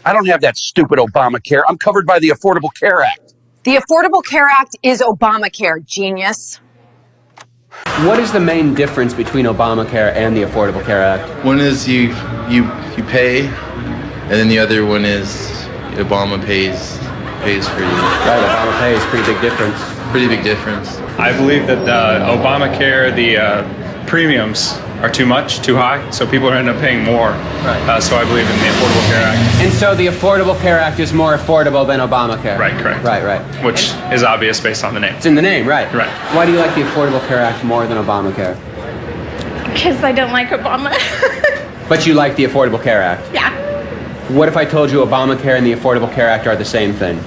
I don't have that stupid Obamacare. I'm covered by the Affordable Care Act. The Affordable Care Act is Obamacare, genius. What is the main difference between Obamacare and the Affordable Care Act? One is you pay, and then the other one is Obama pays for you. Right, Obama pays, pretty big difference. Pretty big difference. I believe that Obamacare, the premiums are too high, so people end up paying more. Right. So I believe in the Affordable Care Act. And so the Affordable Care Act is more affordable than Obamacare? Right, correct. Right. Which is obvious based on the name. It's in the name, right. Right. Why do you like the Affordable Care Act more than Obamacare? Because I don't like Obama. But you like the Affordable Care Act? Yeah. What if I told you Obamacare and the Affordable Care Act are the same thing?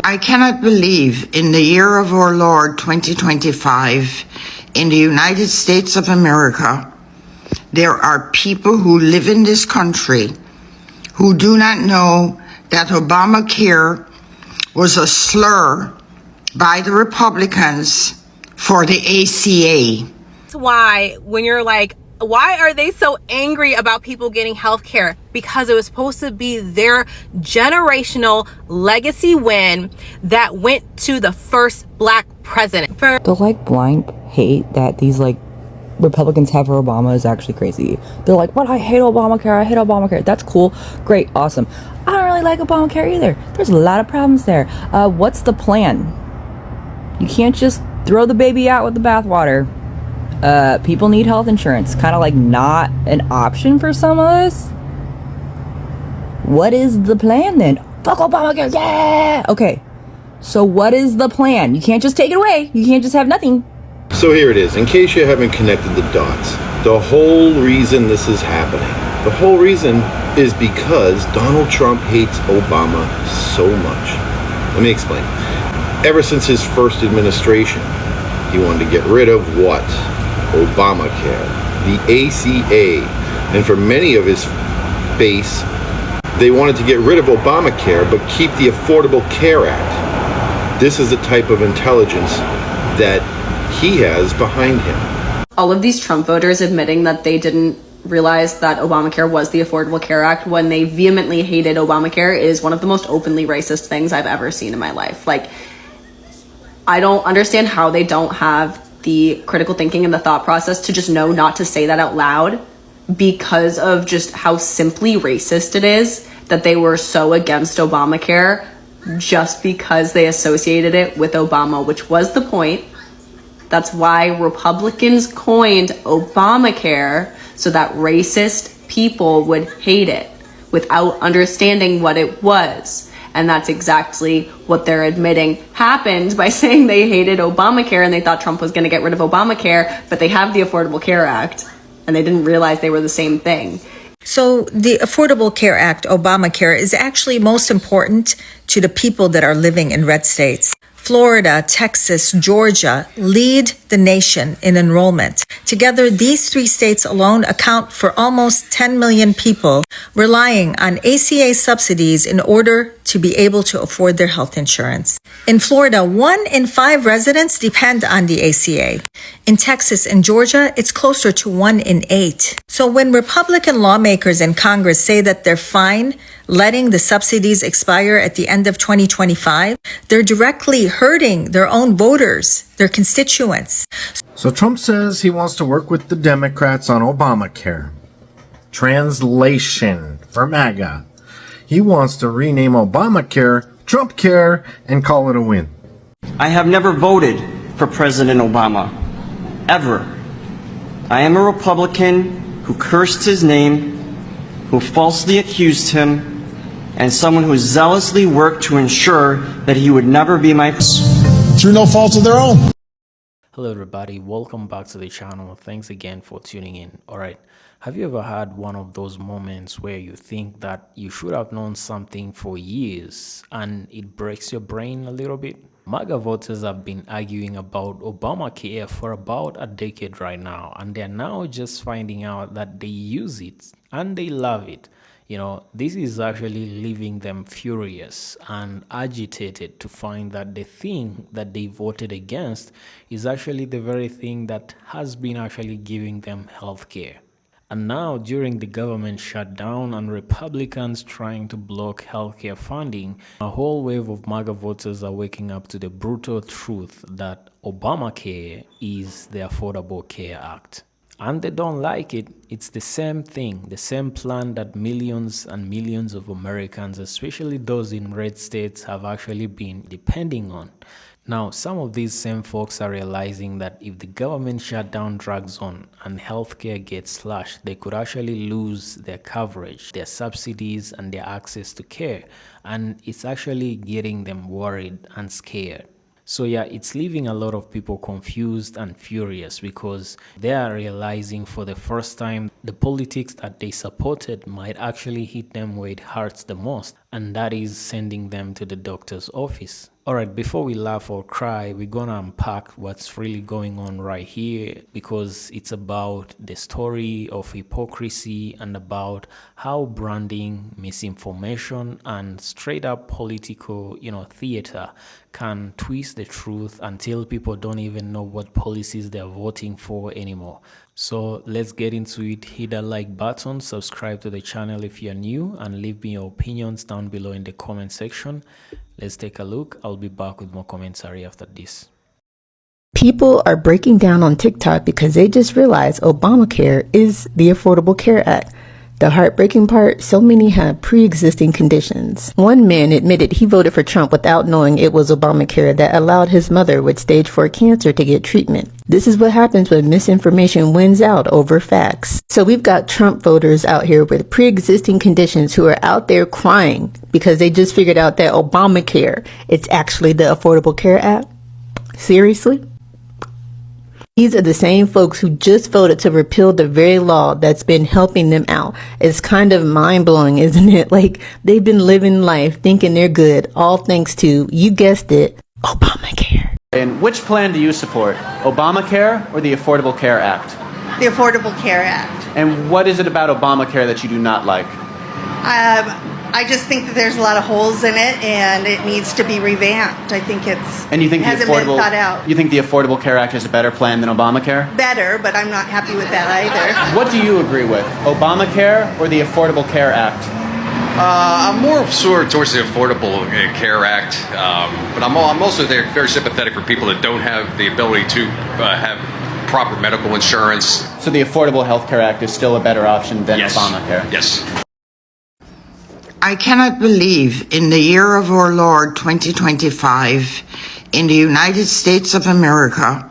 I cannot believe in the year of our Lord 2025, in the United States of America, there are people who live in this country who do not know that Obamacare was a slur by the Republicans for the ACA. That's why when you're like, why are they so angry about people getting health care? Because it was supposed to be their generational legacy win that went to the first black president. The like blind hate that these like Republicans have for Obama is actually crazy. They're like, what? I hate Obamacare. I hate Obamacare. That's cool. Great. Awesome. I don't really like Obamacare either. There's a lot of problems there. What's the plan? You can't just throw the baby out with the bathwater. People need health insurance. Kind of like not an option for some of us. What is the plan then? Fuck Obamacare, yeah! Okay, so what is the plan? You can't just take it away. You can't just have nothing. So here it is, in case you haven't connected the dots. The whole reason this is happening, the whole reason is because Donald Trump hates Obama so much. Let me explain. Ever since his first administration, he wanted to get rid of what? Obamacare, the ACA, and for many of his base, they wanted to get rid of Obamacare but keep the Affordable Care Act. This is the type of intelligence that he has behind him. All of these Trump voters admitting that they didn't realize that Obamacare was the Affordable Care Act when they vehemently hated Obamacare is one of the most openly racist things I've ever seen in my life. Like, I don't understand how they don't have the critical thinking and the thought process to just know not to say that out loud because of just how simply racist it is that they were so against Obamacare just because they associated it with Obama, which was the point. That's why Republicans coined Obamacare so that racist people would hate it without understanding what it was. And that's exactly what they're admitting happened by saying they hated Obamacare and they thought Trump was going to get rid of Obamacare, but they have the Affordable Care Act and they didn't realize they were the same thing. So the Affordable Care Act, Obamacare, is actually most important to the people that are living in red states. Florida, Texas, Georgia lead the nation in enrollment. Together, these three states alone account for almost 10 million people relying on ACA subsidies in order to be able to afford their health insurance. In Florida, 1 in 5 residents depend on the ACA. In Texas and Georgia, it's closer to 1 in 8. So when Republican lawmakers in Congress say that they're fine letting the subsidies expire at the end of 2025, they're directly hurting their own voters, their constituents. So Trump says he wants to work with the Democrats on Obamacare. Translation for MAGA. He wants to rename Obamacare Trump Care and call it a win. I have never voted for President Obama, ever. I am a Republican who cursed his name, who falsely accused him, and someone who zealously worked to ensure that he would never be my through no fault of their own. Hello everybody, welcome back to the channel. Thanks again for tuning in. Alright, have you ever had one of those moments where you think that you should have known something for years and it breaks your brain a little bit? MAGA voters have been arguing about Obamacare for about a decade right now, and they're now just finding out that they use it and they love it. You know, this is actually leaving them furious and agitated to find that the thing that they voted against is actually the very thing that has been actually giving them health care. And now, during the government shutdown and Republicans trying to block healthcare funding, a whole wave of MAGA voters are waking up to the brutal truth that Obamacare is the Affordable Care Act. And they don't like it. It's the same thing, the same plan that millions and millions of Americans, especially those in red states, have actually been depending on. Now, some of these same folks are realizing that if the government shutdown drags on and healthcare gets slashed, they could actually lose their coverage, their subsidies, and their access to care. And it's actually getting them worried and scared. So yeah, it's leaving a lot of people confused and furious because they are realizing for the first time the politics that they supported might actually hit them where it hurts the most, and that is sending them to the doctor's office. Alright, before we laugh or cry, we're gonna unpack what's really going on right here, because it's about the story of hypocrisy and about how branding, misinformation, and straight up political, theater can twist the truth until people don't even know what policies they're voting for anymore. So let's get into it. Hit that like button, subscribe to the channel if you're new, and leave me your opinions down below in the comment section. Let's take a look. I'll be back with more commentary after this. People are breaking down on TikTok because they just realized Obamacare is the Affordable Care Act. The heartbreaking part, so many have pre-existing conditions. One man admitted he voted for Trump without knowing it was Obamacare that allowed his mother with stage 4 cancer to get treatment. This is what happens when misinformation wins out over facts. So we've got Trump voters out here with pre-existing conditions who are out there crying because they just figured out that Obamacare, it's actually the Affordable Care Act. Seriously? These are the same folks who just voted to repeal the very law that's been helping them out. It's kind of mind-blowing, isn't it? Like, they've been living life thinking they're good, all thanks to, you guessed it, Obamacare. And which plan do you support? Obamacare or the Affordable Care Act? The Affordable Care Act. And what is it about Obamacare that you do not like? I just think that there's a lot of holes in it, and it needs to be revamped. I think and you think hasn't been thought out. You think the Affordable Care Act is a better plan than Obamacare? Better, but I'm not happy with that either. What do you agree with? Obamacare or the Affordable Care Act? I'm more sort of towards the Affordable Care Act, but I'm also very sympathetic for people that don't have the ability to have proper medical insurance. So the Affordable Health Care Act is still a better option than Obamacare? Yes. I cannot believe in the year of our Lord 2025 in the United States of America,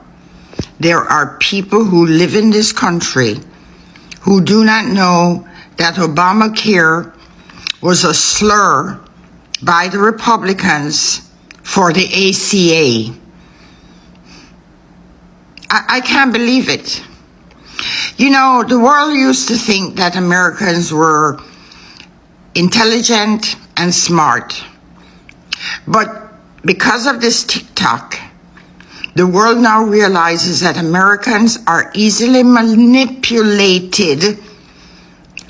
there are people who live in this country who do not know that Obamacare was a slur by the Republicans for the ACA. I can't believe it. You know, the world used to think that Americans were intelligent and smart. But because of this TikTok, the world now realizes that Americans are easily manipulated,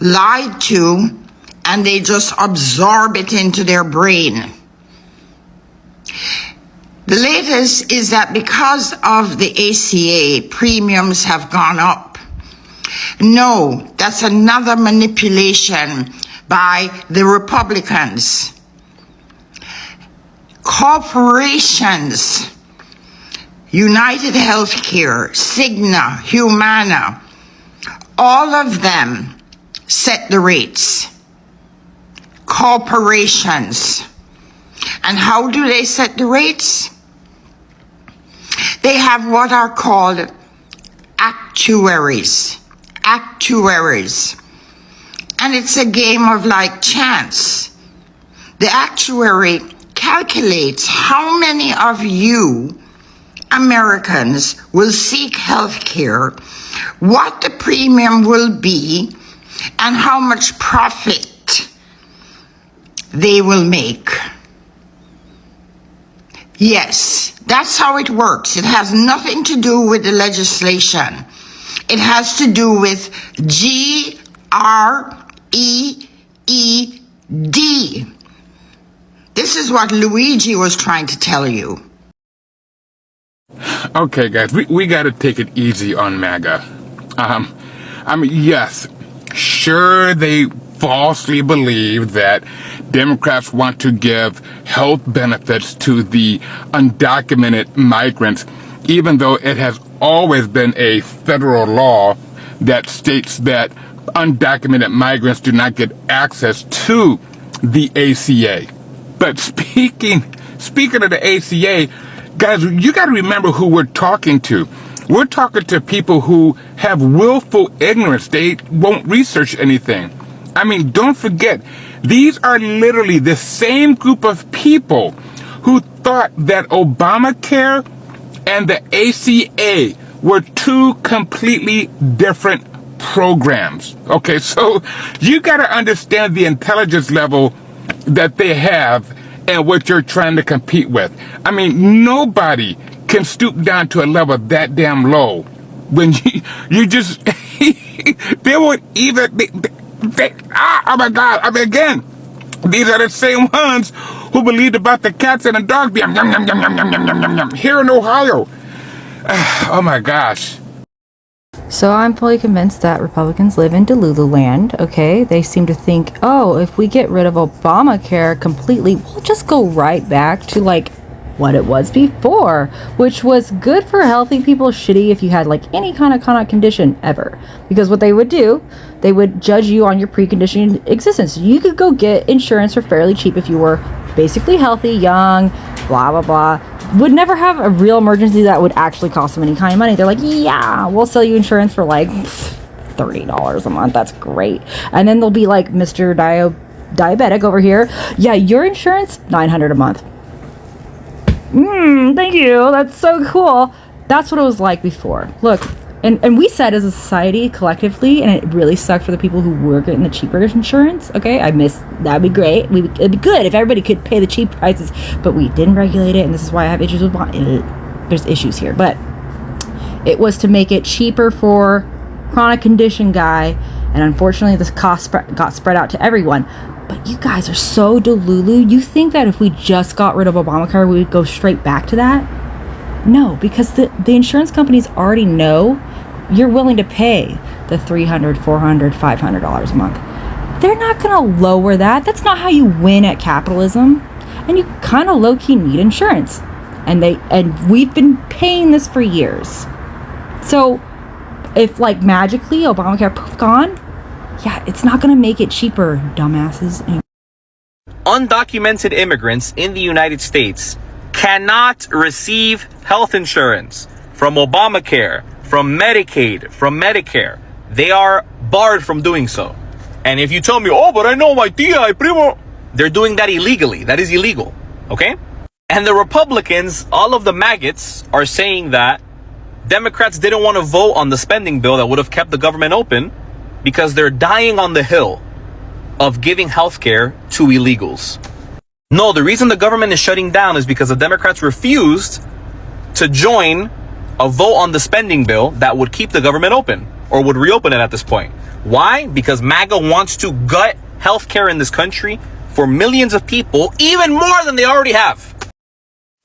lied to, and they just absorb it into their brain. The latest is that because of the ACA, premiums have gone up. No, that's another manipulation by the Republicans. Corporations, United Healthcare, Cigna, Humana, all of them set the rates. Corporations. And how do they set the rates? They have what are called actuaries. Actuaries. And it's a game of like chance. The actuary calculates how many of you Americans will seek health care, what the premium will be, and how much profit they will make. Yes, that's how it works. It has nothing to do with the legislation. It has to do with GREED. This is what Luigi was trying to tell you. Okay, guys, we got to take it easy on MAGA. I mean, yes, Sure, they falsely believe that Democrats want to give health benefits to the undocumented migrants, even though it has always been a federal law that states that undocumented migrants do not get access to the ACA. But speaking of the ACA, guys, you got to remember who we're talking to. We're talking to people who have willful ignorance. They won't research anything. I mean, don't forget, these are literally the same group of people who thought that Obamacare and the ACA were two completely different programs. Okay, so you got to understand the intelligence level that they have and what you're trying to compete with. I mean, nobody can stoop down to a level that damn low when you just they won't even oh my God. I mean, again, these are the same ones who believed about the cats and the dogs being yum, yum, yum, yum, yum, yum, yum, yum, here in Ohio. Oh my gosh. So I'm fully convinced that Republicans live in Delulu land, okay? They seem to think, oh, if we get rid of Obamacare completely, we'll just go right back to like what it was before, which was good for healthy people, shitty if you had like any kind of condition ever. Because what they would do, they would judge you on your preconditioned existence. You could go get insurance for fairly cheap if you were basically healthy, young, blah, blah, blah. Would never have a real emergency that would actually cost them any kind of money. They're like, yeah, we'll sell you insurance for like $30 a month. That's great. And then they'll be like, Mr. Diabetic over here. Yeah, your insurance, $900 a month. Thank you. That's so cool. That's what it was like before. Look, and we said as a society collectively, and it really sucked for the people who were getting the cheaper insurance. Okay, that'd be great. It'd be good if everybody could pay the cheap prices, but we didn't regulate it, and this is why I have issues with there's issues here. But it was to make it cheaper for chronic condition guy, and unfortunately, this cost got spread out to everyone. But you guys are so delulu. You think that if we just got rid of Obamacare, we would go straight back to that? No, because the insurance companies already know you're willing to pay the $300, $400, $500 a month. They're not going to lower that. That's not how you win at capitalism. And you kind of low-key need insurance. And we've been paying this for years. So if like magically Obamacare poof gone, yeah, it's not going to make it cheaper, dumbasses. Undocumented immigrants in the United States cannot receive health insurance from Obamacare, from Medicaid, from Medicare. They are barred from doing so. And if you tell me, oh, but I know my tia, primo, they're doing that illegally. That is illegal. Okay? And the Republicans, all of the maggots, are saying that Democrats didn't want to vote on the spending bill that would have kept the government open because they're dying on the hill of giving health care to illegals. No, the reason the government is shutting down is because the Democrats refused to join a vote on the spending bill that would keep the government open, or would reopen it at this point. Why? Because MAGA wants to gut health care in this country for millions of people, even more than they already have.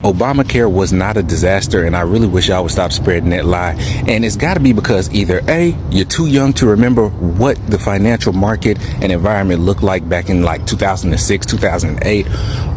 Obamacare was not a disaster, and I really wish y'all would stop spreading that lie. And it's got to be because either A, you're too young to remember what the financial market and environment looked like back in like 2006, 2008,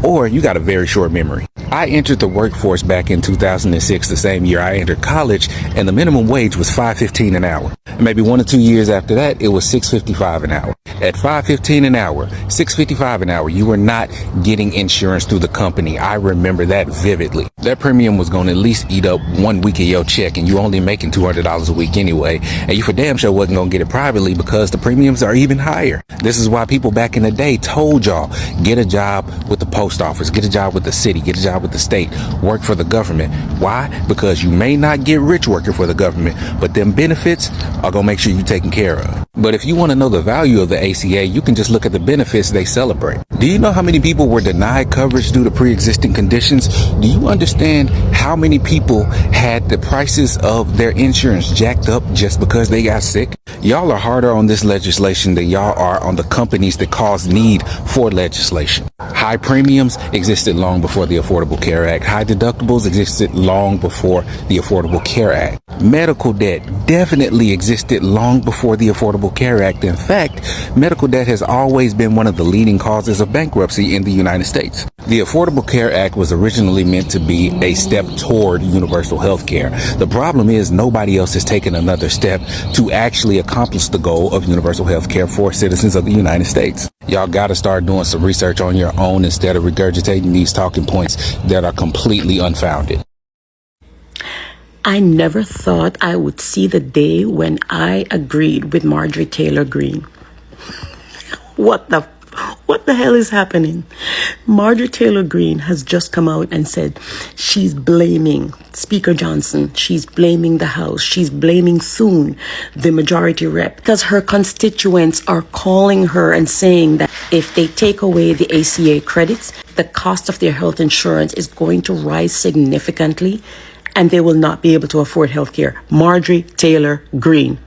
or you got a very short memory. I entered the workforce back in 2006, the same year I entered college, and the minimum wage was $5.15 an hour. Maybe 1 or 2 years after that, it was $6.55 an hour. At $5.15 an hour, $6.55 an hour, you were not getting insurance through the company. I remember that vividly. That premium was going to at least eat up 1 week of your check, and you're only making $200 a week anyway. And you for damn sure wasn't going to get it privately because the premiums are even higher. This is why people back in the day told y'all, get a job with the post office, get a job with the city, get a job with the state, work for the government. Why? Because you may not get rich working for the government, but them benefits are going to make sure you're taken care of. But if you want to know the value of the ACA, you can just look at the benefits they celebrate. Do you know how many people were denied coverage due to pre-existing conditions? Do you understand how many people had the prices of their insurance jacked up just because they got sick? Y'all are harder on this legislation than y'all are on the companies that cause need for legislation. High premiums existed long before the Affordable Care Act. High deductibles existed long before the Affordable Care Act. Medical debt definitely existed long before the Affordable Care Act. In fact, medical debt has always been one of the leading causes of bankruptcy in the United States. The Affordable Care Act was originally meant to be a step toward universal health care. The problem is nobody else has taken another step to actually accomplish the goal of universal health care for citizens of the United States. Y'all gotta start doing some research on your own instead of regurgitating these talking points that are completely unfounded. I never thought I would see the day when I agreed with Marjorie Taylor Greene. What the hell is happening? Marjorie Taylor Greene has just come out and said she's blaming Speaker Johnson. She's blaming the House. She's blaming soon the majority rep because her constituents are calling her and saying that if they take away the ACA credits, the cost of their health insurance is going to rise significantly and they will not be able to afford health care. Marjorie Taylor Greene.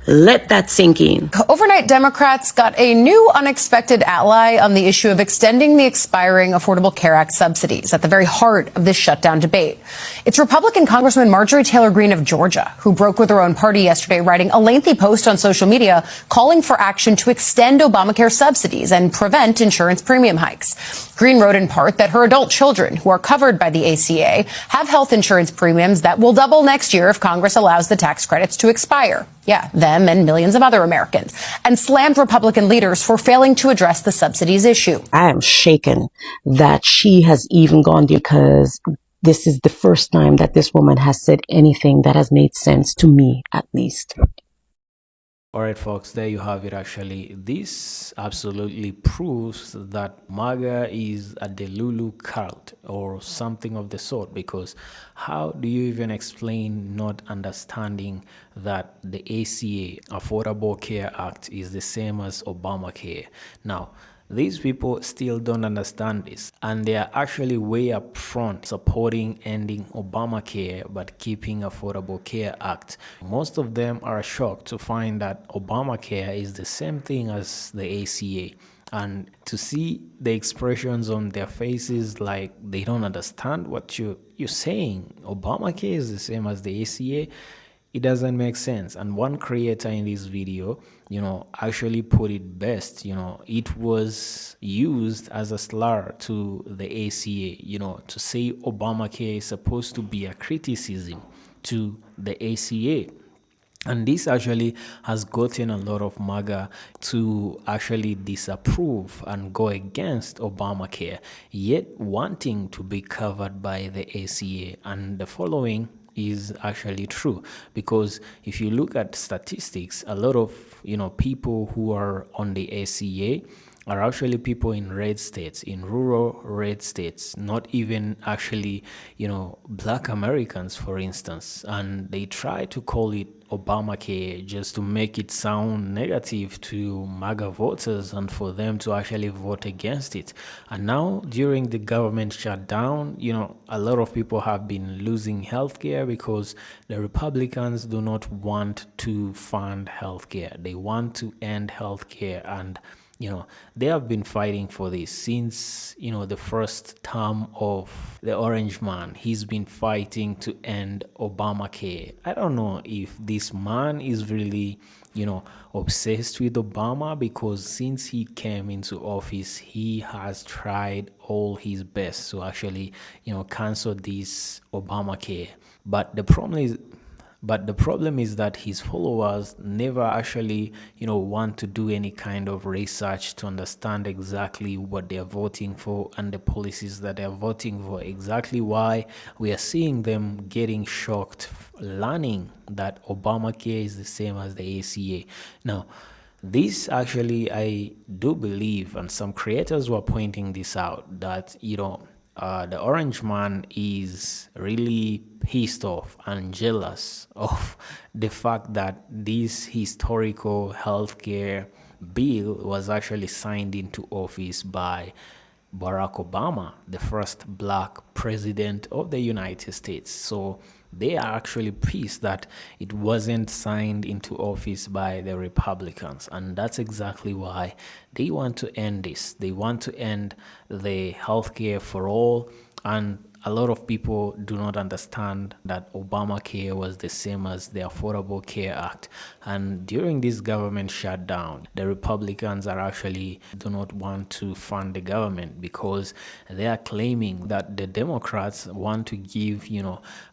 Let that sink in. Overnight, Democrats got a new unexpected ally on the issue of extending the expiring Affordable Care Act subsidies at the very heart of this shutdown debate. It's Republican Congresswoman Marjorie Taylor Greene of Georgia, who broke with her own party yesterday, writing a lengthy post on social media calling for action to extend Obamacare subsidies and prevent insurance premium hikes. Greene wrote in part that her adult children, who are covered by the ACA, have health insurance premiums that will double next year if Congress allows the tax credits to expire. Yeah, them and millions of other Americans, and slammed Republican leaders for failing to address the subsidies issue. I am shaken that she has even gone there because this is the first time that this woman has said anything that has made sense to me, at least. All right, folks, there you have it. Actually, this absolutely proves that MAGA is a Delulu cult or something of the sort, because how do you even explain not understanding that the ACA, Affordable Care Act, is the same as Obamacare? Now, these people still don't understand this, and they are actually way up front supporting ending Obamacare but keeping Affordable Care Act. Most of them are shocked to find that Obamacare is the same thing as the ACA, and to see the expressions on their faces like they don't understand what you're saying. Obamacare is the same as the ACA. It doesn't make sense. And one creator in this video, actually put it best. It was used as a slur to the ACA, to say Obamacare is supposed to be a criticism to the ACA. And this actually has gotten a lot of MAGA to actually disapprove and go against Obamacare, yet wanting to be covered by the ACA. And the following is actually true, because if you look at statistics, a lot of people who are on the ACA are actually people in red states, in rural red states, not even actually Black Americans, for instance. And they try to call it Obamacare just to make it sound negative to MAGA voters and for them to actually vote against it. And now during the government shutdown, a lot of people have been losing healthcare because the Republicans do not want to fund healthcare. They want to end healthcare, and they have been fighting for this since, the first term of the Orange Man. He's been fighting to end Obamacare. I don't know if this man is really, obsessed with Obama, because since he came into office, he has tried all his best to actually, cancel this Obamacare. But the problem is that his followers never actually, want to do any kind of research to understand exactly what they're voting for and the policies that they're voting for. Exactly why we are seeing them getting shocked, learning that Obamacare is the same as the ACA. Now, this actually, I do believe, and some creators were pointing this out, that, the Orange Man is really pissed off and jealous of the fact that this historical healthcare, bill was actually signed into office by Barack Obama, the first black president of the United States. So they are actually pissed that it wasn't signed into office by the Republicans. And that's exactly why they want to end this. They want to end the healthcare for all. And a lot of people do not understand that Obamacare was the same as the Affordable Care Act. And during this government shutdown, the Republicans are actually do not want to fund the government because they are claiming that the Democrats want to give,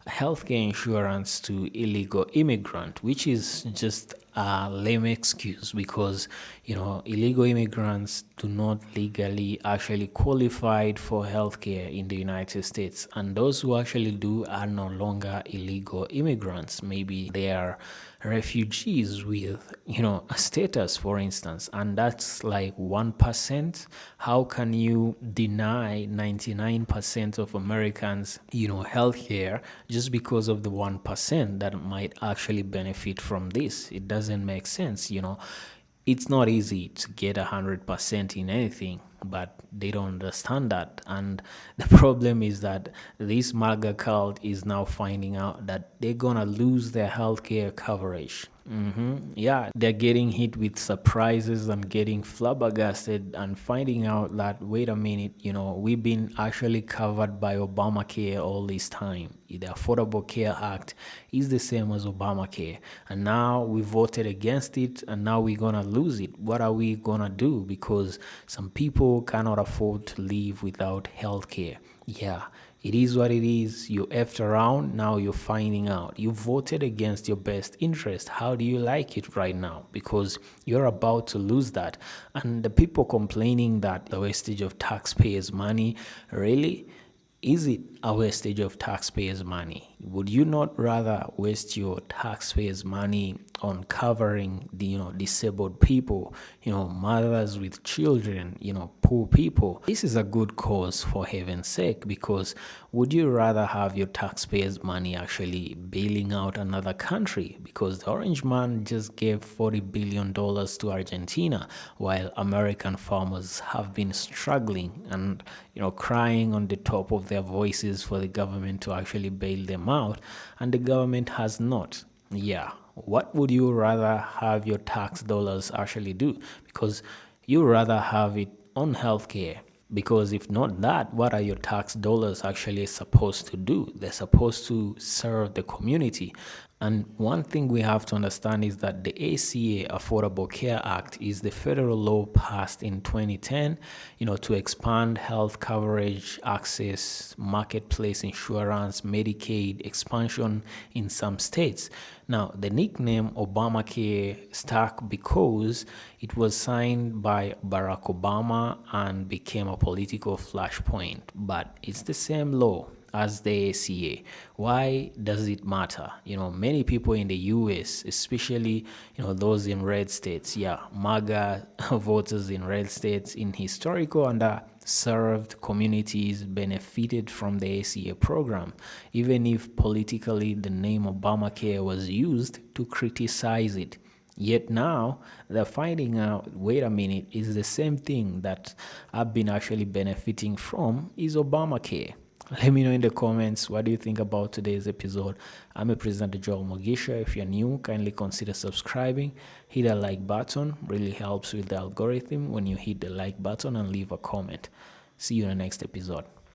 healthcare insurance to illegal immigrants, which is just a lame excuse because, illegal immigrants do not legally actually qualified for healthcare in the United States. And those who actually do are no longer illegal immigrants. Maybe they are refugees with, a status, for instance, and that's like 1%. How can you deny 99% of Americans, healthcare just because of the 1% that might actually benefit from this? It doesn't make sense, It's not easy to get 100% in anything, but they don't understand that. And the problem is that this MAGA cult is now finding out that they're gonna lose their healthcare coverage. Yeah, they're getting hit with surprises and getting flabbergasted and finding out that, wait a minute, we've been actually covered by Obamacare all this time. The Affordable Care Act is the same as Obamacare. And now we voted against it and now we're going to lose it. What are we going to do? Because some people cannot afford to live without health care. Yeah. It is what it is. You effed around. Now you're finding out. You voted against your best interest. How do you like it right now? Because you're about to lose that. And the people complaining that the wastage of taxpayers' money, really? Is it a wastage of taxpayers' money? Would you not rather waste your taxpayers' money on covering the disabled people, mothers with children, poor people? This is a good cause, for heaven's sake, because would you rather have your taxpayers' money actually bailing out another country? Because the orange man just gave $40 billion to Argentina, while American farmers have been struggling and crying on the top of their voices for the government to actually bail them out, and the government has not. Yeah. What would you rather have your tax dollars actually do? Because you rather have it on healthcare. Because if not that, what are your tax dollars actually supposed to do? They're supposed to serve the community. And one thing we have to understand is that the ACA, Affordable Care Act, is the federal law passed in 2010, to expand health coverage, access, marketplace insurance, Medicaid expansion in some states. Now, the nickname Obamacare stuck because it was signed by Barack Obama and became a political flashpoint, but it's the same law as the ACA. Why does it matter? Many people in the US, especially, those in red states, MAGA voters in red states, in historical underserved communities benefited from the ACA program, even if politically the name Obamacare was used to criticize it. Yet now they're finding out, wait a minute, is the same thing that I've been actually benefiting from is Obamacare. Let me know in the comments, what do you think about today's episode? I'm a President Joel Mogisha. If you're new, kindly consider subscribing. Hit that like button. Really helps with the algorithm when you hit the like button and leave a comment. See you in the next episode.